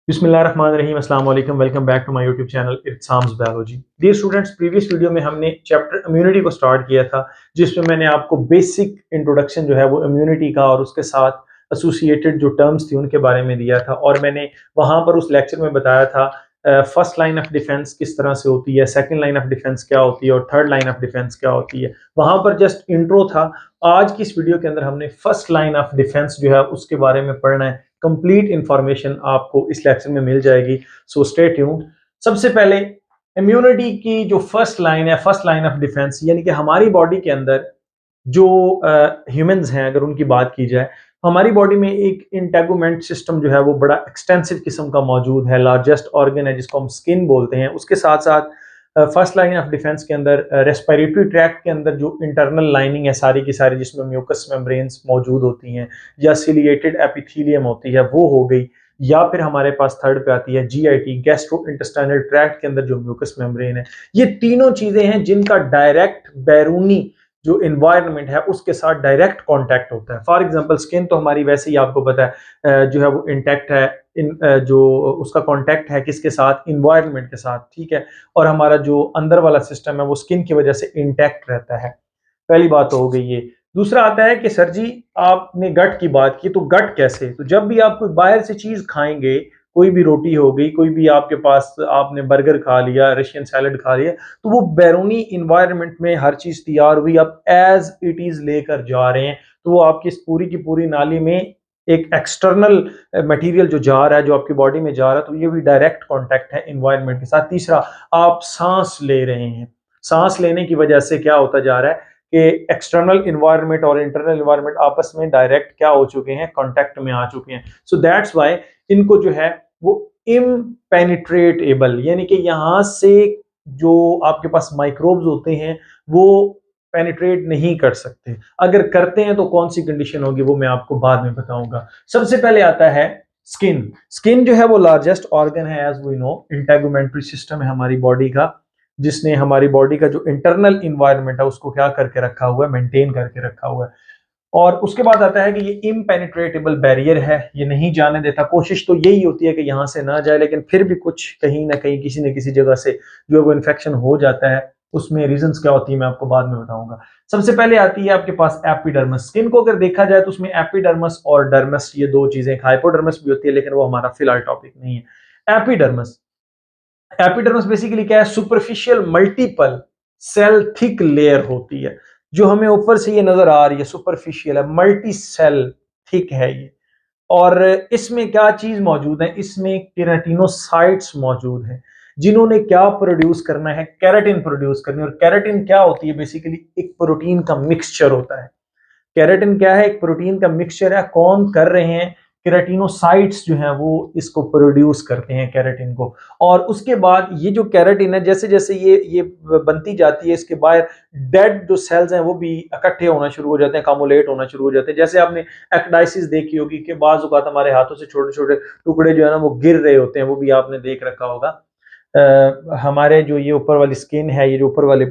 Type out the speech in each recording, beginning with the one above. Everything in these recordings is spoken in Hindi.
बिस्मिल्लाहिर्रहमानिर्रहीम अस्सलाम वालेकुम welcome back to my YouTube channel इत्साम्स biology. Dear students, previous video में हमने चैप्टर इम्यूनिटी को स्टार्ट किया था, जिसमें मैंने आपको बेसिक इंट्रोडक्शन जो है वो इम्यूनिटी का और उसके साथ एसोसिएटेड जो टर्म्स थी उनके बारे में दिया था। और मैंने वहाँ पर उस लेक्चर में बताया था फर्स्ट लाइन ऑफ डिफेंस किस तरह से होती है, सेकंड लाइन ऑफ डिफेंस क्या होती है और थर्ड लाइन ऑफ डिफेंस क्या होती है। वहाँ पर जस्ट इंट्रो था। आज की इस वीडियो के अंदर हमने फर्स्ट लाइन ऑफ डिफेंस जो है उसके बारे में पढ़ना है। कंप्लीट इंफॉर्मेशन आपको इस लेक्चर में मिल जाएगी, सो स्टे ट्यून्ड। सबसे पहले इम्यूनिटी की जो फर्स्ट लाइन है, फर्स्ट लाइन ऑफ डिफेंस, यानी कि हमारी बॉडी के अंदर जो ह्यूमंस हैं, अगर उनकी बात की जाए, हमारी बॉडी में एक इंटेगुमेंट सिस्टम जो है वो बड़ा एक्सटेंसिव किस्म का मौजूद है। लार्जेस्ट ऑर्गन है जिसको हम स्किन बोलते हैं। उसके साथ साथ फर्स्ट लाइन ऑफ डिफेंस के अंदर रेस्पिरेटरी ट्रैक्ट के अंदर जो इंटरनल लाइनिंग है सारी की सारी, जिसमें म्यूकस मेम्ब्रेन्स मौजूद होती हैं या सिलिएटेड एपिथेलियम होती है, वो हो गई। या फिर हमारे पास थर्ड पे आती है जीआईटी, गैस्ट्रो इंटेस्टाइनल ट्रैक्ट के अंदर जो म्यूकस मेम्ब्रेन है। ये तीनों चीजें हैं जिनका डायरेक्ट बैरूनी जो इन्वायरमेंट है उसके साथ डायरेक्ट कांटेक्ट होता है। फॉर एग्जांपल स्किन तो हमारी वैसे ही आपको पता है जो है वो इंटैक्ट है, जो उसका कांटेक्ट है किसके साथ, इन्वायरमेंट के साथ, ठीक है। और हमारा जो अंदर वाला सिस्टम है वो स्किन की वजह से इंटैक्ट रहता है। पहली बात तो हो गई ये। दूसरा आता है कि सर जी आपने गट की बात की, तो गट कैसे? तो जब भी आप कोई बाहर से चीज खाएंगे, कोई भी रोटी हो गई, कोई भी आपके पास आपने बर्गर खा लिया, रशियन सैलड खा लिया, तो वो बैरूनी इन्वायरमेंट में हर चीज तैयार हुई, आप एज इट इज लेकर जा रहे हैं, तो वो आपकी इस पूरी की पूरी नाली में एक एक्सटर्नल मटेरियल जो जा रहा है, जो आपकी बॉडी में जा रहा है, तो ये भी डायरेक्ट कांटेक्ट है इन्वायरमेंट के साथ। तीसरा, आप सांस ले रहे हैं, सांस लेने की वजह से क्या होता जा रहा है कि एक्सटर्नल इन्वायरमेंट और इंटरनल इन्वायरमेंट आपस में डायरेक्ट क्या हो चुके हैं, कांटेक्ट में आ चुके हैं। सो दैट्स व्हाई इनको जो है वो इम्पेनिट्रेटेबल, यानी कि यहाँ से जो आपके पास माइक्रोब्स होते हैं वो पेनिट्रेट नहीं कर सकते। अगर करते हैं तो कौन सी कंडीशन होगी वो मैं आपको बाद में बताऊंगा। सबसे पहले आता है स्किन। स्किन जो है वो लार्जेस्ट ऑर्गन है, as we know, integumentary system है हमारी बॉडी का, जिसने हमारी बॉडी का जो इंटरनल इन्वायरमेंट है उसको क्या करके रखा हुआ है, मेंटेन करके रखा हुआ है। और उसके बाद आता है कि ये इम्पेनिट्रेटेबल बैरियर है, ये नहीं जाने देता। कोशिश तो यही होती है कि यहाँ से ना जाए, लेकिन फिर भी कुछ कहीं ना कहीं किसी न किसी जगह से जो है वो इन्फेक्शन हो जाता है। उसमें रीजंस क्या होती है मैं आपको बाद में बताऊंगा। सबसे पहले आती है आपके पास एपिडर्मस। स्किन को अगर देखा जाए तो उसमें एपिडर्मस और डर्मस, ये दो चीजें, हाइपोडर्मस भी होती है लेकिन वो हमारा फिलहाल टॉपिक नहीं है। एपिडर्मस, एपिडर्मिस बेसिकली क्या है? Superficial multiple cell thick layer होती है, जो हमें ऊपर से ये नजर आ रही है, सुपरफिशियल है, मल्टी सेल थिक है ये। और इसमें क्या चीज मौजूद है? इसमें केराटिनोसाइट्स मौजूद हैं, जिन्होंने क्या प्रोड्यूस करना है, कैराटिन प्रोड्यूस करनी है। और कैराटिन क्या होती है? बेसिकली एक प्रोटीन का मिक्सचर होता है। केराटिन क्या है? एक प्रोटीन का मिक्सचर है। कौन कर रहे हैं? केराटिनोसाइट्स जो हैं वो इसको प्रोड्यूस करते हैं, केराटिन को। और उसके बाद ये जो केराटिन है, जैसे जैसे ये बनती जाती है, इसके बाहर डेड जो सेल्स हैं वो भी इकट्ठे होना शुरू हो जाते हैं, कामुलेट होना शुरू हो जाते हैं। जैसे आपने एक्डाइसिस देखी होगी कि बाज़ औक़ात हमारे हाथों से छोटे छोटे टुकड़े जो है ना वो गिर रहे होते हैं, वो भी आपने देख रखा होगा। हमारे जो ये ऊपर वाली स्किन है, ये जो ऊपर वाली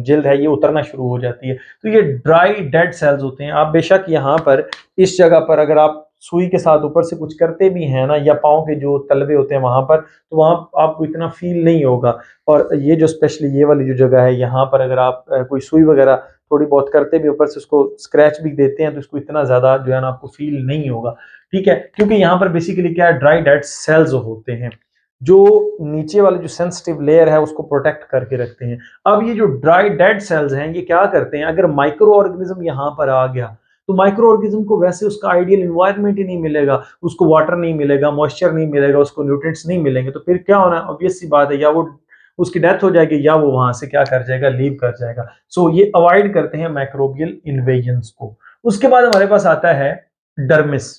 जिल्द है, ये उतरना शुरू हो जाती है, तो ये ड्राई डेड सेल्स होते हैं। आप बेशक यहाँ पर इस जगह पर अगर आप सुई के साथ ऊपर से कुछ करते भी हैं ना, या पाँव के जो तलवे होते हैं वहां पर, तो वहां आपको इतना फील नहीं होगा। और ये जो स्पेशली ये वाली जो जगह है, यहाँ पर अगर आप कोई सुई वगैरह थोड़ी बहुत करते भी, ऊपर से उसको स्क्रैच भी देते हैं, तो इसको इतना ज्यादा जो है ना आपको फील नहीं होगा, ठीक है। क्योंकि यहाँ पर बेसिकली क्या है, ड्राई डेड सेल्स होते हैं जो नीचे वाले जो सेंसिटिव लेयर है उसको प्रोटेक्ट करके रखते हैं। अब ये जो ड्राई डेड सेल्स हैं ये क्या करते हैं? अगर माइक्रो ऑर्गेनिज्म यहाँ पर आ गया, तो माइक्रो ऑर्गेनिज्म को वैसे उसका आइडियल इन्वायरमेंट ही नहीं मिलेगा, उसको वाटर नहीं मिलेगा, मॉइस्चर नहीं मिलेगा, उसको न्यूट्रिएंट्स नहीं मिलेंगे, तो फिर क्या होना है? ऑब्वियस सी बात है, या वो उसकी डेथ हो जाएगी या वो वहां से क्या कर जाएगा, लीव कर जाएगा। सो ये अवॉइड करते हैं माइक्रोबियल इन्वेजन्स को। उसके बाद हमारे पास आता है डर्मिस।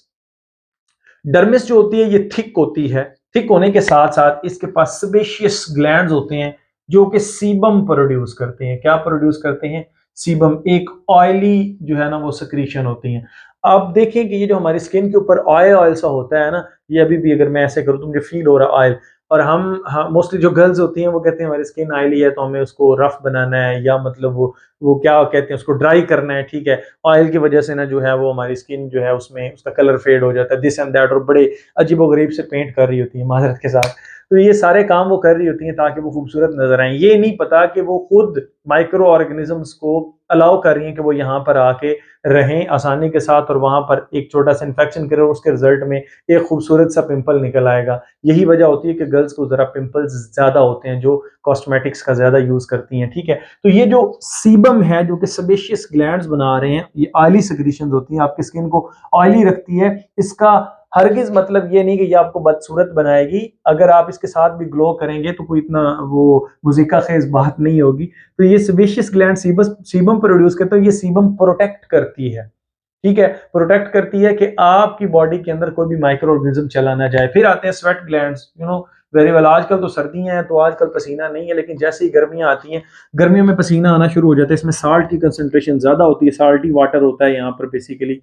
डर्मिस जो होती है ये थिक होती है। थिक होने के साथ साथ इसके पास सेबेशियस ग्लैंड्स होते हैं जो कि सीबम प्रोड्यूस करते हैं। क्या प्रोड्यूस करते हैं? सीबम, एक ऑयली जो है ना वो सिक्रीशन होती है। आप देखें कि ये जो हमारी स्किन के ऊपर ऑयल ऑयल सा होता है ना, ये अभी भी अगर मैं ऐसे करूँ तो मुझे फील हो रहा है ऑयल। और हम मोस्टली जो गर्ल्स होती हैं वो कहते हैं हमारी स्किन ऑयली है तो हमें उसको रफ बनाना है, या मतलब वो क्या कहते हैं उसको ड्राई करना है, ठीक है। ऑयल की वजह से ना जो है वो हमारी स्किन जो है उसमें उसका कलर फेड हो जाता है, दिस एंड दैट, और बड़े अजीबोगरीब से पेंट कर रही होती है माजरत के साथ। तो ये सारे काम वो कर रही होती हैं ताकि वो खूबसूरत नजर आए। ये नहीं पता कि वो खुद माइक्रो ऑर्गेनिजम्स को अलाउ कर रही हैं कि वो यहाँ पर आके रहें आसानी के साथ, और वहां पर एक छोटा सा इन्फेक्शन करे और उसके रिजल्ट में एक खूबसूरत सा पिंपल निकल आएगा। यही वजह होती है कि गर्ल्स को जरा पिंपल्स ज्यादा होते हैं जो कॉस्मेटिक्स का ज्यादा यूज करती हैं, ठीक है। तो ये जो सीबम है जो कि सेबेशियस ग्लैंड्स बना रहे हैं, ये ऑयली सेक्रीशंस होती हैं, आपकी स्किन को ऑयली रखती है। इसका हरगिज मतलब ये नहीं कि ये आपको बदसूरत बनाएगी, अगर आप इसके साथ भी ग्लो करेंगे तो कोई इतना वो मुज़ीका खेज बात नहीं होगी। तो ये सेबेशियस ग्लैंड सीबम प्रोड्यूस करता है, ये सीबम प्रोटेक्ट करती है, ठीक है, प्रोटेक्ट करती है कि आपकी बॉडी के अंदर कोई भी माइक्रो ऑर्गेनिज्म चला ना जाए। फिर आते हैं sweat glands, you know very well. आजकल तो सर्दियां हैं तो आजकल पसीना नहीं है, लेकिन जैसे ही गर्मियां आती हैं गर्मियों में पसीना आना शुरू हो जाता है। इसमें साल्ट की कंसंट्रेशन ज्यादा होती है, साल्टी वाटर होता है यहाँ पर, बेसिकली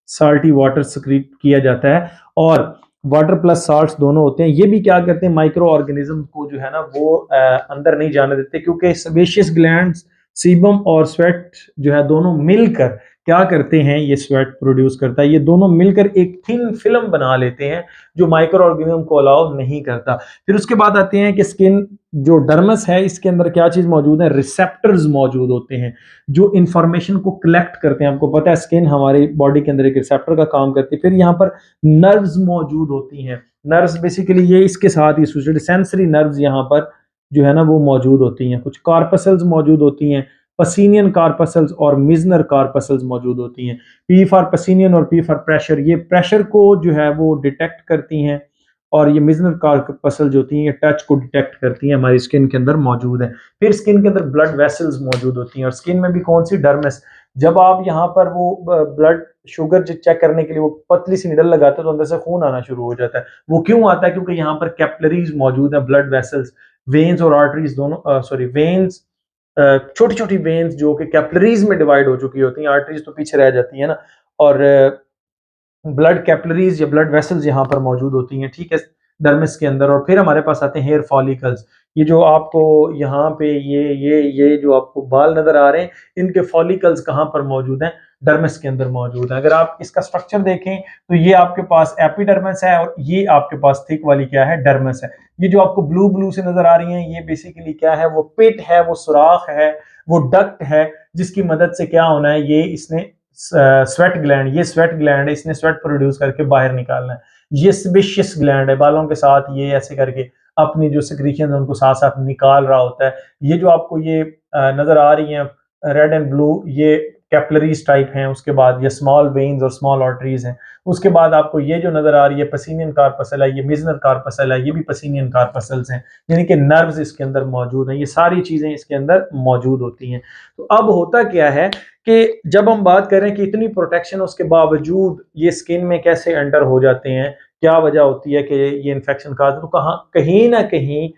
साल्टी वाटर सक्रीट किया जाता है, और वाटर प्लस साल्ट्स दोनों होते हैं। ये भी क्या करते हैं, माइक्रो ऑर्गेनिज्म को जो है ना वो अंदर नहीं जाने देते, क्योंकि सेबेशियस ग्लैंड्स, सीबम और स्वेट जो है दोनों मिलकर क्या करते हैं, ये स्वेट प्रोड्यूस करता है, ये दोनों मिलकर एक थिन फिल्म बना लेते हैं जो माइक्रो ऑर्गेनिज्म को अलाउ नहीं करता। फिर उसके बाद आते हैं कि स्किन जो डर्मस है इसके अंदर क्या चीज मौजूद है, रिसेप्टर्स मौजूद होते हैं जो इंफॉर्मेशन को कलेक्ट करते हैं। आपको पता है स्किन हमारी बॉडी के अंदर एक रिसेप्टर का काम करती है। फिर यहाँ पर नर्व्स मौजूद होती हैं, नर्व्स बेसिकली ये इसके साथ ही सेंसरी नर्व्स यहाँ पर जो है ना वो मौजूद होती हैं। कुछ कार्पसल्स मौजूद होती हैं, पसीनियन कार्पसल्स और मिजनर कार्पसल्स मौजूद होती हैं। पी फॉर पसीनियन और पी फॉर प्रेशर, ये प्रेशर को जो है वो डिटेक्ट करती हैं, और ये मिजनर कार्पसल जो होती हैं ये टच को डिटेक्ट करती हैं, हमारी स्किन के अंदर मौजूद है। फिर स्किन के अंदर ब्लड वेसल्स मौजूद होती हैं, और स्किन में भी कौन सी, डर्मिस। जब आप यहाँ पर वो ब्लड शुगर चेक करने के लिए वो पतली सी निडल लगाते हैं तो अंदर से खून आना शुरू हो जाता है। वो क्यों आता है, क्योंकि यहाँ पर कैपिलरीज मौजूद है, ब्लड वेसल्स, वेन्स और आर्टरीज दोनों, सॉरी वेन्स, छोटी छोटी वेन्स जो कि कैपिलरीज में डिवाइड हो चुकी होती हैं, आर्टरीज तो पीछे रह जाती है ना, और ब्लड कैपिलरीज या ब्लड वेसल्स यहाँ पर मौजूद होती हैं, ठीक है, डर्मिस के अंदर। और फिर हमारे पास आते हैं हेयर फॉलिकल्स। ये जो आपको यहाँ पे ये जो आपको बाल नजर आ रहे हैं, इनके फॉलिकल्स कहाँ पर मौजूद हैं, डर्मिस के अंदर मौजूद है। अगर आप इसका स्ट्रक्चर देखें तो ये आपके पास एपिडर्मिस है, और ये आपके पास थिक वाली क्या है, डर्मिस है। ये जो आपको ब्लू ब्लू से नजर आ रही है ये बेसिकली क्या है, वो पिट है, वो सुराख है, वो डक्ट है, जिसकी मदद से क्या होना है, ये इसने स्वेट ग्लैंड, ये स्वेट ग्लैंड है, इसने स्वेट प्रोड्यूस करके बाहर निकालना है। ये सेबेशियस ग्लैंड है, बालों के साथ ये ऐसे करके अपनी जो सिक्रीशन है उनको साथ साथ निकाल रहा होता है। ये जो आपको ये नजर आ रही हैं रेड एंड ब्लू, ये कैपिलरीज टाइप हैं। उसके बाद ये स्मॉल वेन्स और स्मॉल आर्टरीज हैं। उसके बाद आपको ये जो नजर आ रही है पसीनियन कार्पसल है, ये मिजनर कार्पसल है, ये भी पसीनियन कार्पसल्स हैं, यानी कि नर्व्स इसके अंदर मौजूद हैं। ये सारी चीजें इसके अंदर मौजूद होती हैं। तो अब होता क्या है कि जब हम बात करें कि इतनी प्रोटेक्शन उसके बावजूद ये स्किन में कैसे एंटर हो जाते हैं, क्या वजह होती है कि ये इन्फेक्शन का, तो कहाँ कहीं ना कहीं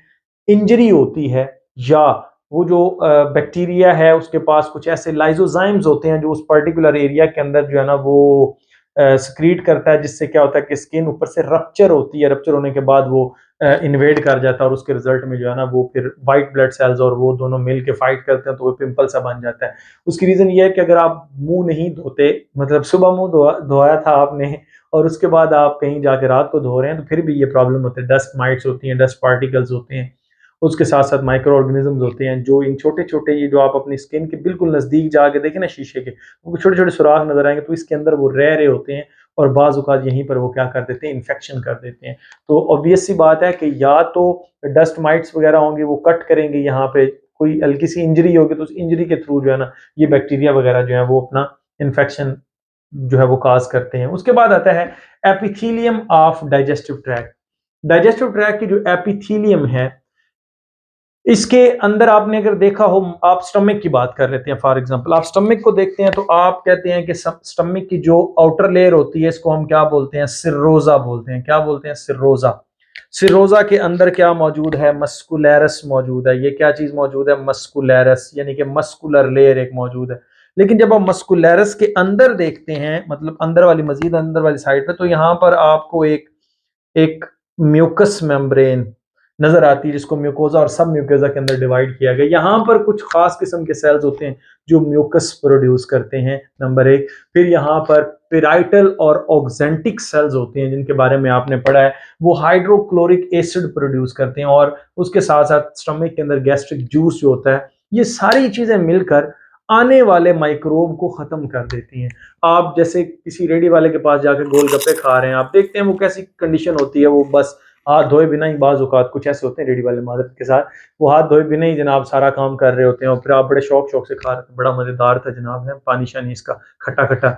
इंजरी होती है, या वो जो बैक्टीरिया है उसके पास कुछ ऐसे लाइजोजाइम्स होते हैं जो उस पर्टिकुलर एरिया के अंदर जो है ना वो सक्रीट करता है, जिससे क्या होता है कि स्किन ऊपर से रप्चर होती है, रप्चर होने के बाद वो इन्वेड कर जाता है, और उसके रिजल्ट में जो है ना वो फिर वाइट ब्लड सेल्स और वो दोनों मिल के फाइट करते हैं तो वो पिंपल सा बन जाता है। उसकी रीजन ये है कि अगर आप मुंह नहीं धोते, मतलब सुबह मुंह धोया था आपने और उसके बाद आप कहीं जाके रात को धो रहे हैं, तो फिर भी ये प्रॉब्लम होती है। डस्ट माइट्स होती हैं, डस्ट पार्टिकल्स होते हैं, उसके साथ साथ माइक्रो ऑर्गेनिजम्स होते हैं जो इन छोटे छोटे, ये जो आप अपनी स्किन के बिल्कुल नजदीक जाके देखें ना शीशे के, वो छोटे छोटे सुराख नजर आएंगे, तो इसके अंदर वो रह रहे होते हैं, और बाज औकात यहीं पर वो क्या कर देते हैं, इन्फेक्शन कर देते हैं। तो ऑब्वियस सी बात है कि या तो डस्ट माइट्स वगैरह होंगे, वो कट करेंगे यहाँ पे, कोई हल्की सी इंजरी होगी तो उस इंजरी के थ्रू जो है ना ये बैक्टीरिया वगैरह जो है वो अपना इन्फेक्शन जो है वो काज करते हैं। उसके बाद आता है epithelium of digestive tract. Digestive tract की जो एपिथीलियम है, इसके अंदर आपने अगर देखा हो, आप स्टमक की बात कर लेते हैं फॉर एग्जांपल, आप स्टमक को देखते हैं तो आप कहते हैं कि स्टमक की जो आउटर लेयर होती है इसको हम क्या बोलते हैं, सिरोजा बोलते हैं। क्या बोलते हैं, सिरोजा। सिरोजा के अंदर क्या मौजूद है, मस्कुलैरस मौजूद है। ये क्या चीज मौजूद है, मस्कुलैरस, यानी कि मस्कुलर लेयर एक मौजूद है। लेकिन जब आप मस्कुलैरस के अंदर देखते हैं, मतलब अंदर वाली, मजीद अंदर वाली साइड पे, तो यहाँ पर आपको एक एक म्यूकस मेम्ब्रेन नजर आती है, जिसको म्यूकोजा और सब म्यूकोजा के अंदर डिवाइड किया गया। यहाँ पर कुछ खास किस्म के सेल्स होते हैं जो म्यूकस प्रोड्यूस करते हैं, नंबर एक। फिर यहाँ पर पेराइटल और ऑक्जेंटिक सेल्स होते हैं जिनके बारे में आपने पढ़ा है, वो हाइड्रोक्लोरिक एसिड प्रोड्यूस करते हैं, और उसके साथ साथ स्टमक के अंदर गैस्ट्रिक जूस जो होता है, ये सारी चीजें मिलकर आने वाले माइक्रोब को खत्म कर देती हैं। आप जैसे किसी रेडी वाले के पास जाकर गोलगप्पे खा रहे हैं, आप देखते हैं वो कैसी कंडीशन होती है, वो बस हाथ धोए बिना ही, बाज औकात कुछ ऐसे होते हैं रेडी वाले मादरत के साथ, वो हाथ धोए बिना ही जनाब सारा काम कर रहे होते हैं, और फिर आप बड़े शौक शौक से खा रहे हैं, बड़ा मजेदार था जनाब, है पानी शानी इसका खट्टा खट्टा।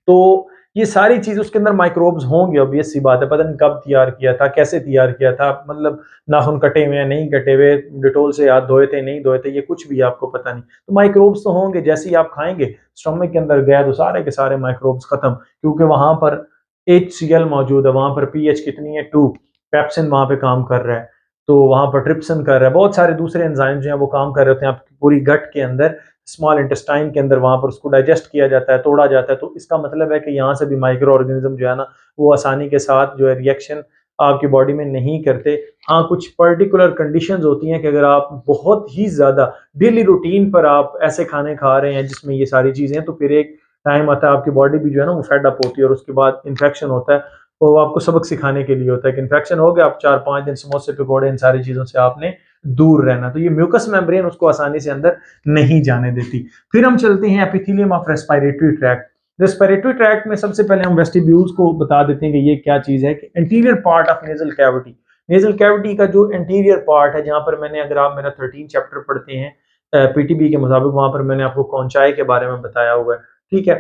तो ये सारी चीज उसके अंदर माइक्रोब्स होंगे, ऑब्वियस सी बात है, पता नहीं कब तैयार किया था, कैसे तैयार किया था, मतलब नाखून कटे हुए हैं नहीं कटे हुए, डिटोल से हाथ धोए थे नहीं धोए थे, ये कुछ भी आपको पता नहीं। तो माइक्रोब्स तो होंगे, जैसे ही आप खाएंगे स्टमक के अंदर गया तो सारे के सारे माइक्रोब्स खत्म, क्योंकि वहां पर HCl मौजूद है, वहां पर पीएच कितनी है 2, पेप्सिन वहां पे काम कर रहा है, तो वहां पर ट्रिप्सिन कर रहा है, बहुत सारे दूसरे एंजाइम जो हैं वो काम कर रहे होते हैं आपकी पूरी गट के अंदर, स्मॉल इंटेस्टाइन के अंदर, वहां पर उसको डाइजेस्ट किया जाता है, तोड़ा जाता है। तो इसका मतलब है कि यहाँ से भी माइक्रो ऑर्गेनिज्म जो है ना, वो आसानी के साथ जो है रिएक्शन आपकी बॉडी में नहीं करते। हाँ, कुछ पर्टिकुलर कंडीशंस होती हैं कि अगर आप बहुत ही ज्यादा डेली रूटीन पर आप ऐसे खाने खा रहे हैं जिसमें ये सारी चीजें हैं, तो फिर एक टाइम आता है आपकी बॉडी भी जो है ना वो फेड अप होती है, और उसके बाद इन्फेक्शन होता है। तो वो आपको सबक सिखाने के लिए होता है कि इन्फेक्शन हो गया, आप 4-5 दिन समोसे पकौड़े इन सारी चीजों से आपने दूर रहना। तो ये म्यूकस मेम्ब्रेन उसको आसानी से अंदर नहीं जाने देती। फिर हम चलते हैं epithelium of respiratory tract. Respiratory tract में सबसे पहले हम वेस्टिब्यूल्स को बता देते हैं कि ये क्या चीज है, कि interior part of nasal cavity. Nasal cavity का जो इंटीरियर पार्ट है, जहां पर मैंने, अगर आप मेरा 13 चैप्टर पढ़ते हैं पीटीबी के मुताबिक, वहां पर मैंने आपको कौनचाई के बारे में बताया हुआ है, ठीक है।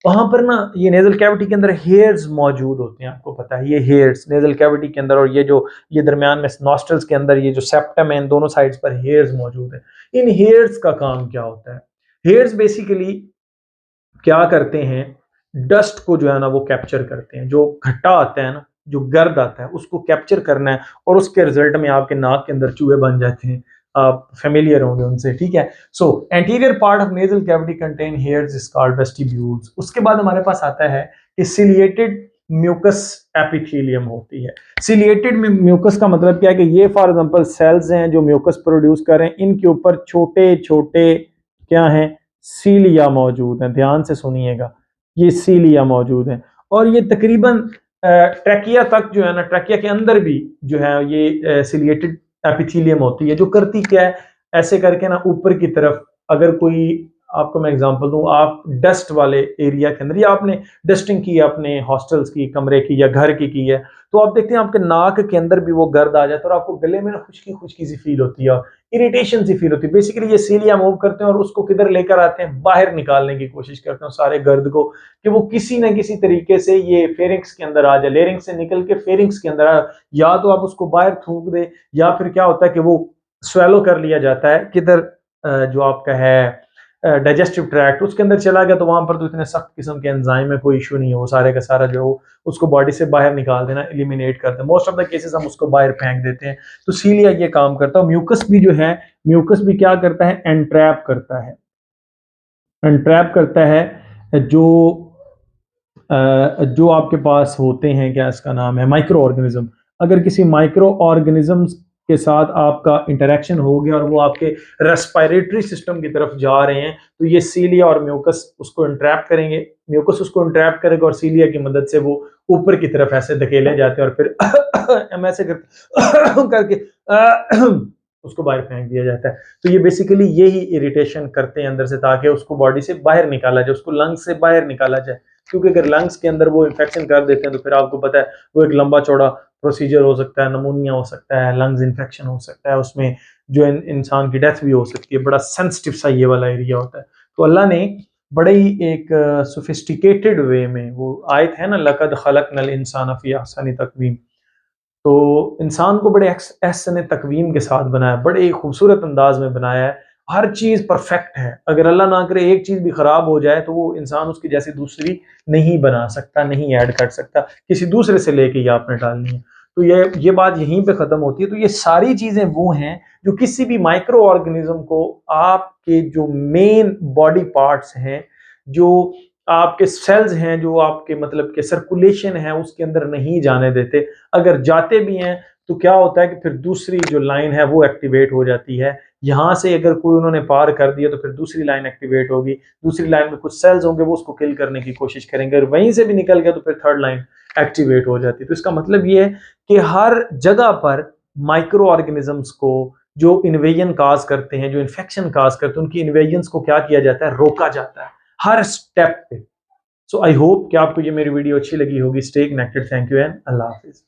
वहां पर ना ये नेजल कैविटी के अंदर हेयर्स मौजूद होते हैं, आपको पता है ये हेयर्स नेजल कैविटी के अंदर, और ये जो ये दरमियान में नॉस्ट्रल्स के अंदर ये जो सेप्टम है, इन दोनों साइड्स पर हेयर्स मौजूद है। इन हेयर्स का काम क्या होता है? हेयर्स बेसिकली क्या करते हैं, डस्ट को जो है ना वो कैप्चर करते हैं, जो घट्टा आता है ना, जो गर्द आता है, उसको कैप्चर करना है, और उसके रिजल्ट में आपके नाक के अंदर चूहे बन जाते हैं, आप फेमिलियर होंगे उनसे, ठीक है। सो anterior part of nasal cavity contain hairs is called vestibules. उसके बाद हमारे पास आता है कि सिलिएटेड म्यूकस एपिथेलियम होती है। सिलिएटेड में म्यूकस का मतलब क्या है, कि ये फॉर एग्जांपल सेल्स हैं जो म्यूकस प्रोड्यूस कर रहे हैं, इनके ऊपर छोटे छोटे क्या हैं, सीलिया मौजूद हैं, ध्यान से सुनिएगा, ये सीलिया मौजूद हैं, और ये तकरीबन ट्रैकिया तक जो है ना, ट्रैकिया के अंदर भी जो है ये सिलिएटेड एपिथेलियम होती है, जो करती क्या है, ऐसे करके ना ऊपर की तरफ, अगर कोई, आपको मैं एग्जांपल दूं, आप डस्ट वाले एरिया के अंदर, या आपने डस्टिंग की है अपने हॉस्टल्स की, कमरे की या घर की है, तो आप देखते हैं आपके नाक के अंदर भी वो गर्द आ जाता है, और आपको गले में ना खुश्की खुश्की सी फील होती है, इरिटेशन सी फील होती है। बेसिकली ये सीलिया मूव करते हैं और उसको किधर लेकर आते हैं, बाहर निकालने की कोशिश करते हैं सारे गर्द को, कि वो किसी ना किसी तरीके से ये फेरिंक्स के अंदर आ जाए, लेरिंक्स से निकल के फेरिंक्स के अंदर आ, या तो आप उसको बाहर थूक दे, या फिर क्या होता है कि वो स्वेलो कर लिया जाता है किधर, जो आपका है डाइजेस्टिव ट्रैक्ट, उसके अंदर चला गया, तो वहां पर तो इतने सख्त किस्म के एंजाइम है, कोई इशू नहीं है, वो सारे का सारा जो उसको बॉडी से बाहर निकाल देना, एलिमिनेट करते हैं। मोस्ट ऑफ द केसेस हम उसको बाहर फेंक देते हैं। तो सीलिया ये काम करता है। म्यूकस भी जो है, म्यूकस भी क्या करता है, एंट्रैप करता है, एंट्रैप करता है जो आपके पास होते हैं, क्या इसका नाम है, माइक्रो ऑर्गेनिज्म। अगर किसी माइक्रो ऑर्गेनिज्म के साथ आपका इंटरेक्शन हो गया और वो आपके रेस्पिरेटरी सिस्टम की तरफ जा रहे हैं, तो ये सीलिया और म्यूकस उसको इंट्रैप करेंगे, म्यूकस उसको इंट्रैप करेगा, और सीलिया की मदद से वो ऊपर की तरफ ऐसे धकेले जाते हैं, और फिर हम ऐसे करके उसको बाहर फेंक दिया जाता है। तो ये बेसिकली यही इरिटेशन करते हैं अंदर से, ताकि उसको बॉडी से बाहर निकाला जाए, उसको लंग्स से बाहर निकाला जाए, क्योंकि अगर लंग्स के अंदर वो इन्फेक्शन कर देते हैं तो फिर आपको पता है वो एक लंबा चौड़ा प्रोसीजर हो सकता है, नमूनिया हो सकता है, लंग्स इन्फेक्शन हो सकता है, उसमें जो इंसान की डेथ भी हो सकती है, बड़ा सेंसिटिव सा ये वाला एरिया होता है। तो अल्लाह ने बड़े ही एक सोफिस्टिकेटेड वे में, वो आयत है ना, लक़द खलक़नल इंसान फ़ी अहसनि तक़वीम, तो इंसान को बड़े एहसन तकवीम के साथ बनाया, बड़े ही खूबसूरत अंदाज में बनाया है, हर चीज़ परफेक्ट है। अगर अल्लाह ना करे एक चीज़ भी ख़राब हो जाए तो वो इंसान उसकी जैसी दूसरी नहीं बना सकता, नहीं ऐड कर सकता, किसी दूसरे से लेके ये आपने डालनी है। तो ये बात यहीं पे ख़त्म होती है। तो ये सारी चीज़ें वो हैं जो किसी भी माइक्रो ऑर्गेनिज्म को, आपके जो मेन बॉडी पार्ट्स हैं, जो आपके सेल्स हैं, जो आपके मतलब के सर्कुलेशन है उसके अंदर नहीं जाने देते। अगर जाते भी हैं तो क्या होता है कि फिर दूसरी जो लाइन है वो एक्टिवेट हो जाती है। यहाँ से अगर कोई उन्होंने पार कर दिया तो फिर दूसरी लाइन एक्टिवेट होगी, दूसरी लाइन में कुछ सेल्स होंगे वो उसको किल करने की कोशिश करेंगे, और वहीं से भी निकल गया तो फिर थर्ड लाइन एक्टिवेट हो जाती है। तो इसका मतलब ये है कि हर जगह पर माइक्रो ऑर्गेनिजम्स को जो इन्वेजन काज करते हैं, जो इन्फेक्शन काज करते हैं, उनकी इन्वेजन्स को क्या किया जाता है, रोका जाता है हर स्टेप पे। सो आई होप कि आपको ये मेरी वीडियो अच्छी लगी होगी। Stay connected. Thank you and Allah Hafiz.